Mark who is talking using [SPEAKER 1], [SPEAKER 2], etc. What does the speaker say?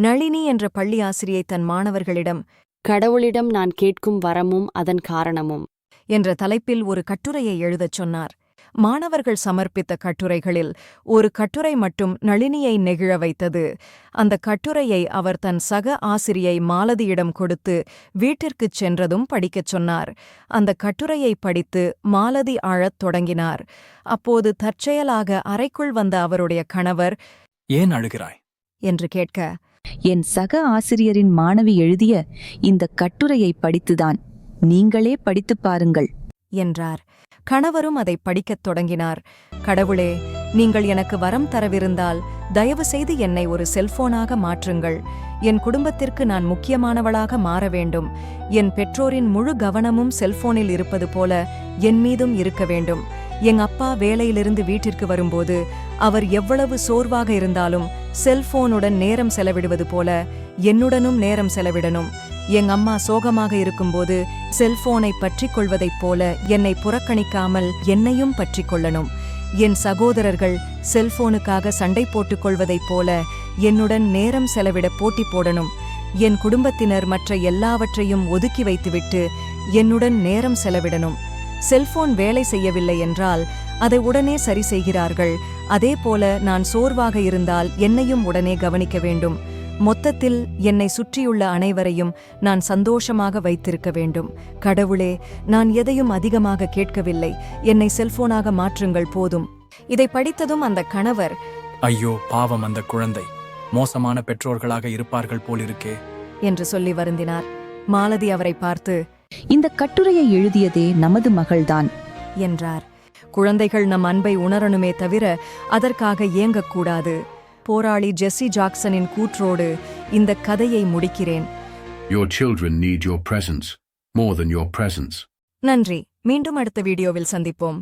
[SPEAKER 1] நளினி என்ற பள்ளி ஆசிரியை தன் மாணவர்களிடம்
[SPEAKER 2] கடவுளிடம் நான் கேட்கும் வரமும் அதன் காரணமும்
[SPEAKER 1] என்ற தலைப்பில் ஒரு கட்டுரையை எழுதச் சொன்னார். மாணவர்கள் சமர்ப்பித்த கட்டுரைகளில் ஒரு கட்டுரை மட்டும் நளினியை நெகிழ வைத்தது. அந்த கட்டுரையை அவர் தன் சக ஆசிரியை மாலதியிடம் கொடுத்து வீட்டிற்குச் சென்றதும் படிக்கச் சொன்னார். அந்த கட்டுரையை படித்து மாலதி அழத் தொடங்கினார். அப்போது தற்செயலாக அறைக்குள் வந்த அவருடைய கணவர்,
[SPEAKER 3] "ஏன் அழுகிறாய்?"
[SPEAKER 1] என்று கேட்க,
[SPEAKER 4] என் சக ஆசிரியரின் மாணவி எழுதிய இந்த கட்டுரையை படித்துதான். நீங்களே படித்துப் பாருங்கள்
[SPEAKER 1] என்றார். கணவரும் அதை படிக்கத் தொடங்கினார். கடவுளே, நீங்கள் எனக்கு வரம் தரவிருந்தால் தயவு செய்து என்னை ஒரு செல்போனாக மாற்றுங்கள். என் குடும்பத்திற்கு நான் முக்கியமானவளாக மாற வேண்டும். என் பெற்றோரின் முழு கவனமும் செல்போனில் இருப்பது போல என் மீதும் இருக்க வேண்டும். எங்க அப்பா வேலையிலிருந்து வீட்டிற்கு வரும்போது அவர் எவ்வளவு சோர்வாக இருந்தாலும் செல்போனுடன் நேரம் செலவிடுவது போல என்னுடனும் நேரம் செலவிடணும். எங்க அம்மா சோகமாக இருக்கும்போது செல்போனை பற்றிக் கொள்வதைப் போல என்னை புறக்கணிக்காமல் என்னையும் பற்றிக் கொள்ளணும். என் சகோதரர்கள் செல்போனுக்காக சண்டை போட்டுக் கொள்வதைப் போல என்னுடன் நேரம் செலவிட போட்டி போடணும். என் குடும்பத்தினர் மற்ற எல்லாவற்றையும் ஒதுக்கி வைத்துவிட்டு என்னுடன் நேரம் செலவிடணும். செல்போன் வேலை செய்யவில்லை என்றால் அதை உடனே சரி செய்கிறார்கள். அதேபோல நான் சோர்வாக இருந்தால் என்னையும் உடனே கவனிக்க வேண்டும். மொத்தத்தில் என்னை சுற்றியுள்ள அனைவரையும் நான் சந்தோஷமாக வைத்திருக்க வேண்டும். கடவுளே, நான் எதையும் அதிகமாக கேட்கவில்லை. என்னை செல்போனாக மாற்றுங்கள் போதும். இதை படித்ததும் அந்த கணவர்,
[SPEAKER 3] "ஐயோ பாவம், அந்த குழந்தை மோசமான பெற்றோர்களாக இருப்பார்கள் போலிருக்கே"
[SPEAKER 1] என்று சொல்லி வருந்தினார். மாலதி அவரை பார்த்து,
[SPEAKER 4] இந்த கட்டுரையை எழுதியதே நமது மகள்தான்
[SPEAKER 1] என்றார். குழந்தைகள் நம் அன்பை உணரணுமே தவிர அதற்காக ஏங்கக்கூடாது. போராளி ஜெஸ்ஸி ஜாக்சனின் கூற்றோடு இந்த கதையை முடிக்கிறேன்.
[SPEAKER 5] Your children need your presence more than your presence.
[SPEAKER 1] நன்றி. மீண்டும் அடுத்த வீடியோவில் சந்திப்போம்.